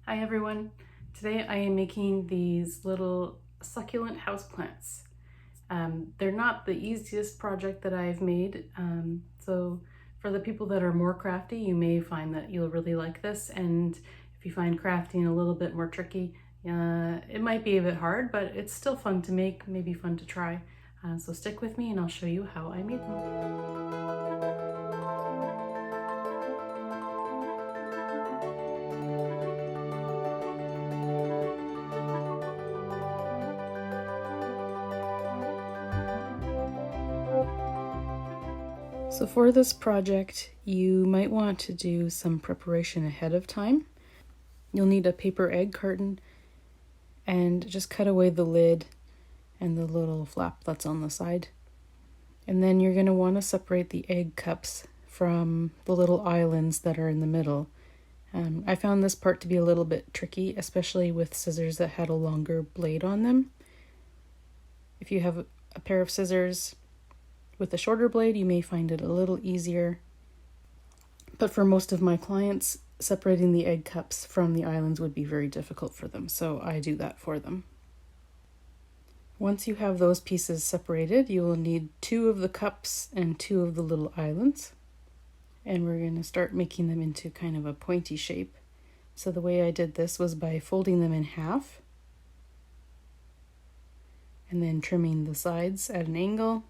Hi everyone. Today I am making these little succulent houseplants. They're not the easiest project that I've made, so for the people that are more crafty, you may find that you'll really like this, and if you find crafting a little bit more tricky, it might be a bit hard, but it's still fun to make, maybe fun to try. So stick with me and I'll show you how I made them. So for this project, you might want to do some preparation ahead of time. You'll need a paper egg carton and just cut away the lid and the little flap that's on the side. And then you're going to want to separate the egg cups from the little islands that are in the middle. I found this part to be a little bit tricky, especially with scissors that had a longer blade on them. If you have a pair of scissors with a shorter blade, you may find it a little easier. But for most of my clients, separating the egg cups from the islands would be very difficult for them, so I do that for them. Once you have those pieces separated, you will need 2 of the cups and 2 of the little islands. And we're going to start making them into kind of a pointy shape. So the way I did this was by folding them in half and then trimming the sides at an angle.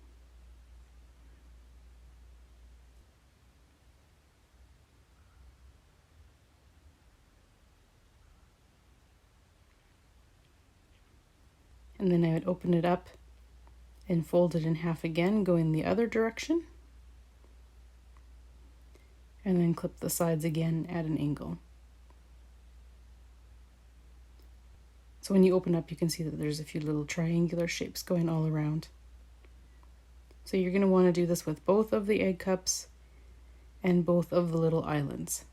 And then I would open it up and fold it in half again, going the other direction. And then clip the sides again at an angle. So when you open up, you can see that there's a few little triangular shapes going all around. So you're going to want to do this with both of the egg cups and both of the little islands.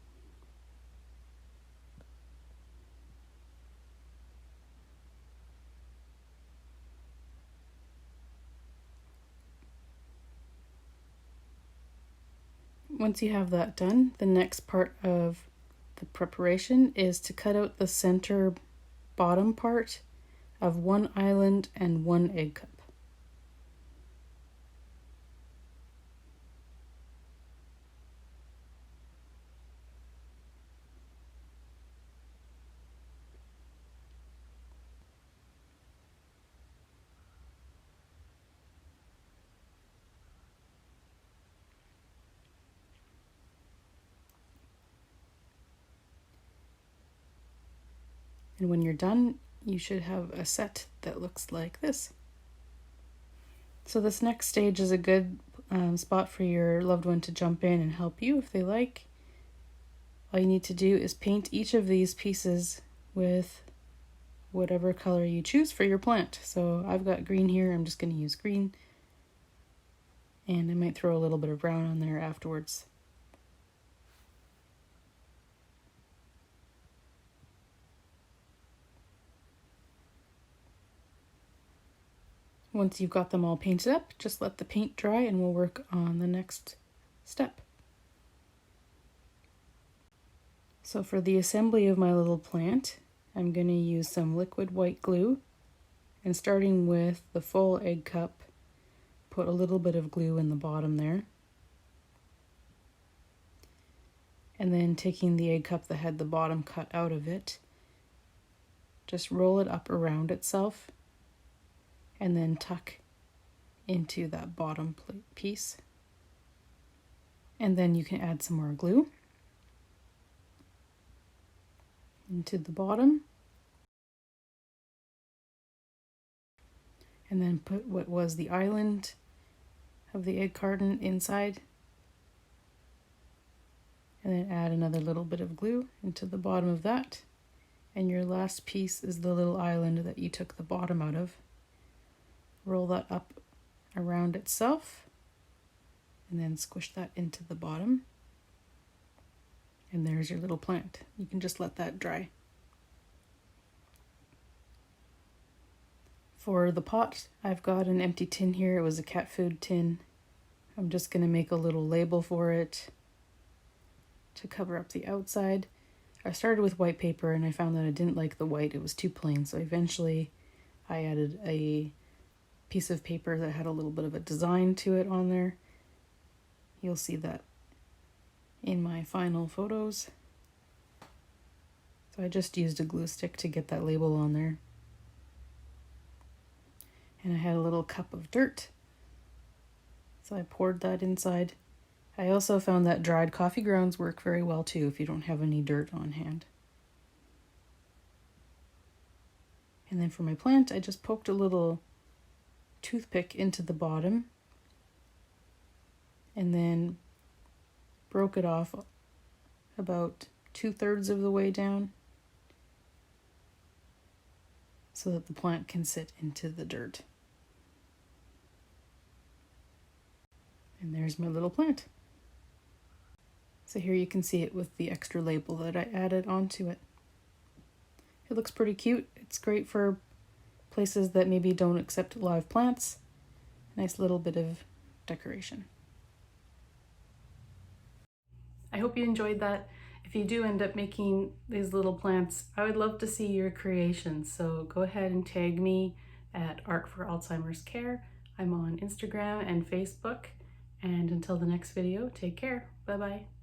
Once you have that done, the next part of the preparation is to cut out the center bottom part of 1 island and 1 egg cup. And when you're done, you should have a set that looks like this. So this next stage is a good spot for your loved one to jump in and help you if they like. All you need to do is paint each of these pieces with whatever color you choose for your plant. So I've got green here, I'm just going to use green. And I might throw a little bit of brown on there afterwards. Once you've got them all painted up, just let the paint dry and we'll work on the next step. So for the assembly of my little plant, I'm going to use some liquid white glue, and starting with the full egg cup, put a little bit of glue in the bottom there. And then taking the egg cup that had the bottom cut out of it, just roll it up around itself and then tuck into that bottom piece. And then you can add some more glue into the bottom. And then put what was the island of the egg carton inside. And then add another little bit of glue into the bottom of that. And your last piece is the little island that you took the bottom out of. Roll that up around itself and then squish that into the bottom. And there's your little plant. You can just let that dry. For the pot, I've got an empty tin here. It was a cat food tin. I'm just going to make a little label for it to cover up the outside. I started with white paper and I found that I didn't like the white. It was too plain. So eventually I added a piece of paper that had a little bit of a design to it on there. You'll see that in my final photos. So I just used a glue stick to get that label on there. And I had a little cup of dirt. So I poured that inside. I also found that dried coffee grounds work very well too if you don't have any dirt on hand. And then for my plant, I just poked a little toothpick into the bottom and then broke it off about 2/3 of the way down so that the plant can sit into the dirt. And there's my little plant. So here you can see it with the extra label that I added onto it. It looks pretty cute. It's great for places that maybe don't accept live plants. Nice little bit of decoration. I hope you enjoyed that. If you do end up making these little plants, I would love to see your creations. So go ahead and tag me at Art for Alzheimer's Care. I'm on Instagram and Facebook. And until the next video, take care. Bye-bye.